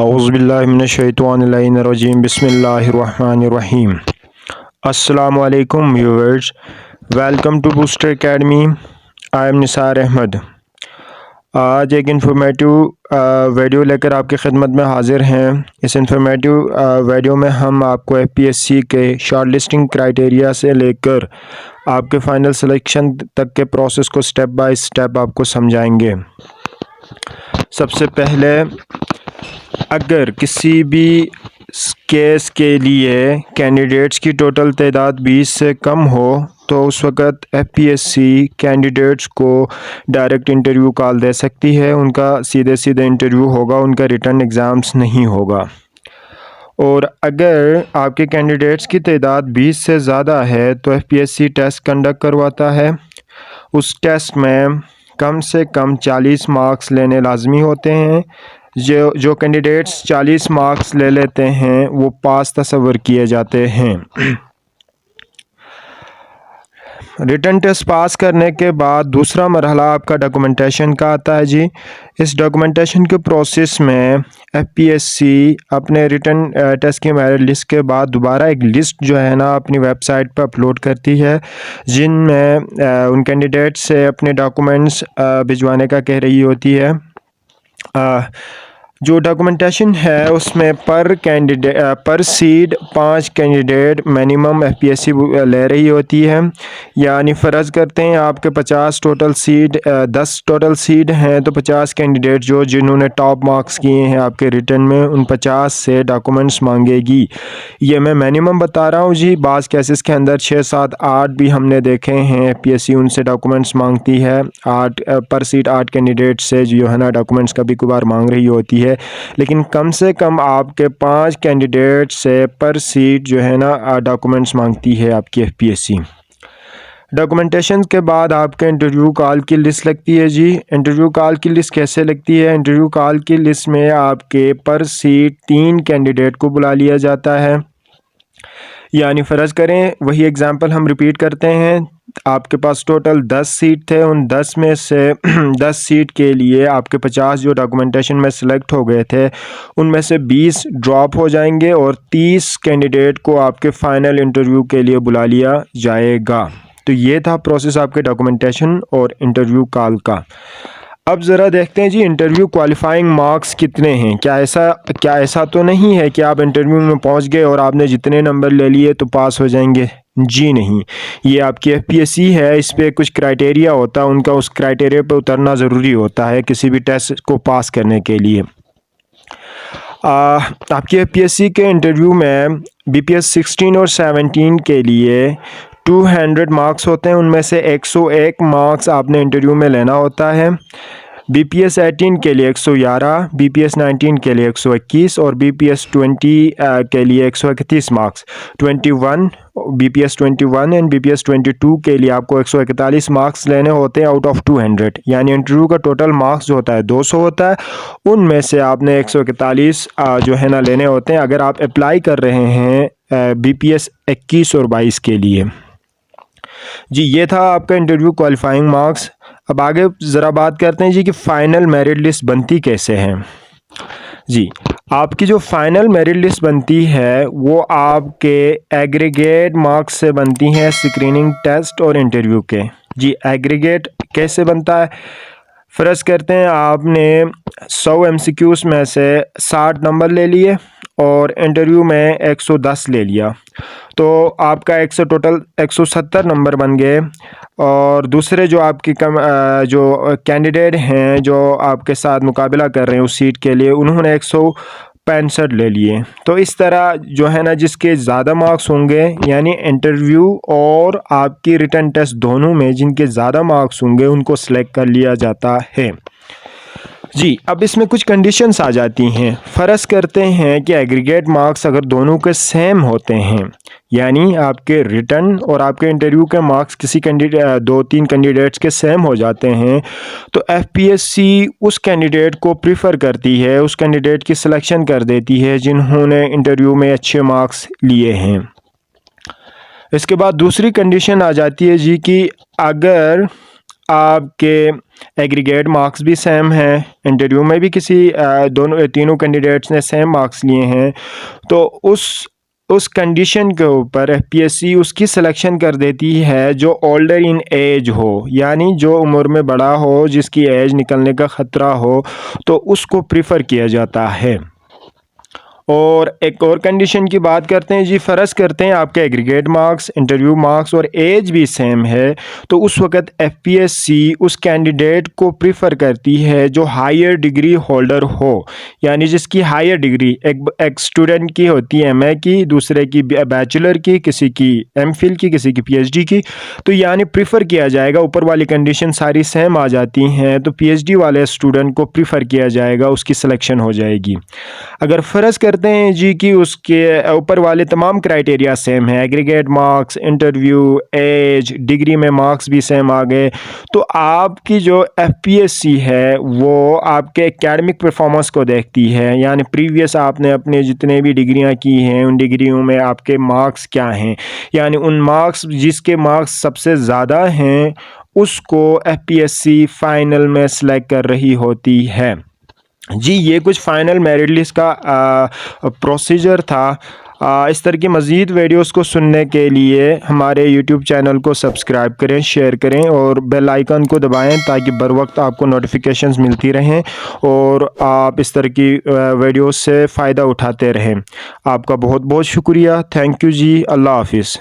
औज़ुबिल्लाहिमिनश्शैतानिर्रजीम बिस्मिल्लाहिर्रहमानिर्रहीम। अस्सलामु अलैकुम viewers, welcome to booster academy. I am Nisar Ahmed. आज एक इन्फॉर्मेटिव वीडियो लेकर आपकी खिदमत में हाजिर हैं। इस इन्फॉर्मेटिव वीडियो में हम आपको एफपीएससी के शॉर्ट लिस्टिंग क्राइटेरिया से लेकर आपके फ़ाइनल सिलेक्शन तक के प्रोसेस को स्टेप बाय स्टेप आपको समझाएंगे। सबसे पहले, अगर किसी भी केस के लिए कैंडिडेट्स की टोटल तादाद 20 से कम हो तो उस वक़्त एफपीएससी कैंडिडेट्स को डायरेक्ट इंटरव्यू कॉल दे सकती है। उनका सीधे सीधे इंटरव्यू होगा, उनका रिटन एग्ज़ाम्स नहीं होगा। और अगर आपके कैंडिडेट्स की तादाद 20 से ज़्यादा है तो एफपीएससी टेस्ट कंडक्ट करवाता है। उस टेस्ट में कम से कम 40 मार्क्स लेने लाजमी होते हैं। जो कैंडिडेट्स 40 मार्क्स ले लेते हैं वो पास तस्वर किए जाते हैं। रिटन टेस्ट पास करने के बाद दूसरा मरहला आपका डॉक्यूमेंटेशन का आता है जी। इस डॉक्यूमेंटेशन के प्रोसेस में एफपीएससी अपने रिटन टेस्ट की मेरिट लिस्ट के बाद दोबारा एक लिस्ट जो है ना अपनी वेबसाइट पर अपलोड करती है, जिनमें उन कैंडिडेट से अपने डॉक्यूमेंट्स भिजवाने का कह रही होती है। जो डॉक्यूमेंटेशन है उसमें पर सीट 5 कैंडिडेट मिनिमम एफपीएससी ले रही होती है। यानी फ़र्ज़ करते हैं आपके 50 टोटल सीट 10 टोटल सीट हैं तो 50 कैंडिडेट जिन्होंने टॉप मार्क्स किए हैं आपके रिटन में, उन 50 से डॉक्यूमेंट्स मांगेगी। ये मैं मिनिमम बता रहा हूँ जी। बाज़ केसेस के अंदर 6, 7, 8 भी हमने देखे हैं एफपीएससी उनसे डॉक्यूमेंट्स मांगती है। 8 पर सीट 8 कैंडिडेट से जो है ना डॉक्यूमेंट्स कभी कभार मांग रही होती है, लेकिन कम से कम आपके 5 कैंडिडेट से पर सीट जो है ना डॉक्यूमेंट्स मांगती है आपकी एफपीएससी। डॉक्यूमेंटेशन के बाद आपके इंटरव्यू कॉल की लिस्ट लगती है जी। इंटरव्यू कॉल की लिस्ट कैसे लगती है? इंटरव्यू कॉल की लिस्ट में आपके पर सीट 3 कैंडिडेट को बुला लिया जाता है। यानी फ़र्ज़ करें, वही एग्ज़ाम्पल हम रिपीट करते हैं। आपके पास टोटल 10 सीट थे, उन 10 में से 10 सीट के लिए आपके 50 जो डॉक्यूमेंटेशन में सिलेक्ट हो गए थे उनमें से 20 ड्रॉप हो जाएंगे और 30 कैंडिडेट को आपके फ़ाइनल इंटरव्यू के लिए बुला लिया जाएगा। तो ये था प्रोसेस आपके डॉक्यूमेंटेशन और इंटरव्यू कॉल का। अब ज़रा देखते हैं जी इंटरव्यू क्वालिफाइंग मार्क्स कितने हैं। क्या ऐसा तो नहीं है कि आप इंटरव्यू में पहुंच गए और आपने जितने नंबर ले लिए तो पास हो जाएंगे? जी नहीं, ये आपकी एफपीएससी है, इस पे कुछ क्राइटेरिया होता है, उनका उस क्राइटेरिया पे उतरना ज़रूरी होता है किसी भी टेस्ट को पास करने के लिए। आपकी एफपीएससी के इंटरव्यू में बीपीएस 16 और 17 के लिए 200 मार्क्स होते हैं। उनमें से 101 मार्क्स आपने इंटरव्यू में लेना होता है। बीपीएस 18 के लिए 111, बीपीएस 19 के लिए 121 और बीपीएस 20 के लिए 131 मार्क्स। 21 बीपीएस 21 एंड बीपीएस 22 के लिए आपको 141 मार्क्स लेने होते हैं आउट ऑफ 200। यानी इंटरव्यू का टोटल मार्क्स जो होता है 200 होता है, उनमें से आपने 141 जो है ना लेने होते हैं अगर आप अप्लाई कर रहे हैं बीपीएस 21 और 22 के लिए। जी ये था आपका इंटरव्यू क्वालिफाइंग मार्क्स। अब आगे ज़रा बात करते हैं जी कि फ़ाइनल मेरिट लिस्ट बनती कैसे है। जी आपकी जो फ़ाइनल मेरिट लिस्ट बनती है वो आपके एग्रीगेट मार्क्स से बनती हैं, स्क्रीनिंग टेस्ट और इंटरव्यू के। जी एग्रीगेट कैसे बनता है? फ़र्ज़ करते हैं आपने 100 एमसीक्यूज़ में से 60 नंबर ले लिए और इंटरव्यू में 110 ले लिया, तो आपका टोटल 170 नंबर बन गए। और दूसरे जो आपकी जो कैंडिडेट हैं जो आपके साथ मुकाबला कर रहे हैं उस सीट के लिए, उन्होंने 165 ले लिए। तो इस तरह जो है ना जिसके ज़्यादा मार्क्स होंगे, यानी इंटरव्यू और आपकी रिटन टेस्ट दोनों में जिनके ज़्यादा मार्क्स होंगे उनको सेलेक्ट कर लिया जाता है। जी अब इसमें कुछ कंडीशंस आ जाती हैं। फ़र्ज़ करते हैं कि एग्रीगेट मार्क्स अगर दोनों के सेम होते हैं, यानी आपके रिटन और आपके इंटरव्यू के मार्क्स किसी 2-3 कैंडिडेट्स के सेम हो जाते हैं, तो एफपीएससी उस कैंडिडेट को प्रीफर करती है, उस कैंडिडेट की सिलेक्शन कर देती है जिन्होंने इंटरव्यू में अच्छे मार्क्स लिए हैं। इसके बाद दूसरी कंडीशन आ जाती है जी कि अगर आपके एग्रीगेट मार्क्स भी सेम हैं, इंटरव्यू में भी किसी दोनों तीनों कैंडिडेट्स ने सेम मार्क्स लिए हैं, तो उस कंडीशन के ऊपर एफपीएससी उसकी सिलेक्शन कर देती है जो ओल्डर इन एज हो, यानी जो उम्र में बड़ा हो, जिसकी एज निकलने का ख़तरा हो, तो उसको प्रिफ़र किया जाता है। और एक और कंडीशन की बात करते हैं जी, फ़र्ज़ करते हैं आपके एग्रीगेट मार्क्स, इंटरव्यू मार्क्स और एज भी सेम है, तो उस वक़्त एफपीएससी उस कैंडिडेट को प्रिफ़र करती है जो हायर डिग्री होल्डर हो, यानी जिसकी हायर डिग्री एक स्टूडेंट की होती है एमए की, दूसरे की बैचलर की, किसी की एमफिल की, किसी की पीएचडी की, तो यानी प्रिफ़र किया जाएगा। ऊपर वाली कंडीशन सारी सेम आ जाती हैं, तो पीएचडी वाले स्टूडेंट को प्रिफ़र किया जाएगा, उसकी सिलेक्शन हो जाएगी। अगर फ़र्ज़ करते हैं जी कि उसके ऊपर वाले तमाम क्राइटेरिया सेम है, aggregate marks, interview, age, degree में मार्क्स भी सेम आ गए, तो आपकी जो एफपीएससी है वो आपके एकेडमिक परफॉर्मेंस को देखती है, यानी प्रीवियस आपने अपने जितने भी डिग्रियां की हैं उन डिग्रियों में आपके मार्क्स क्या हैं, यानी उन मार्क्स जिसके मार्क्स सबसे ज़्यादा हैं उसको एफपीएससी फ़ाइनल में सेलेक्ट कर रही होती है। जी, ये कुछ फ़ाइनल मेरिट लिस्ट का प्रोसीजर था। इस तरह की मज़ीद वीडियोस को सुनने के लिए हमारे यूट्यूब चैनल को सब्सक्राइब करें, शेयर करें और बेल आइकन को दबाएं ताकि बर वक्त आपको नोटिफिकेशंस मिलती रहें और आप इस तरह की वीडियोस से फ़ायदा उठाते रहें। आपका बहुत बहुत शुक्रिया। थैंक यू जी। अल्लाह हाफ़िज़।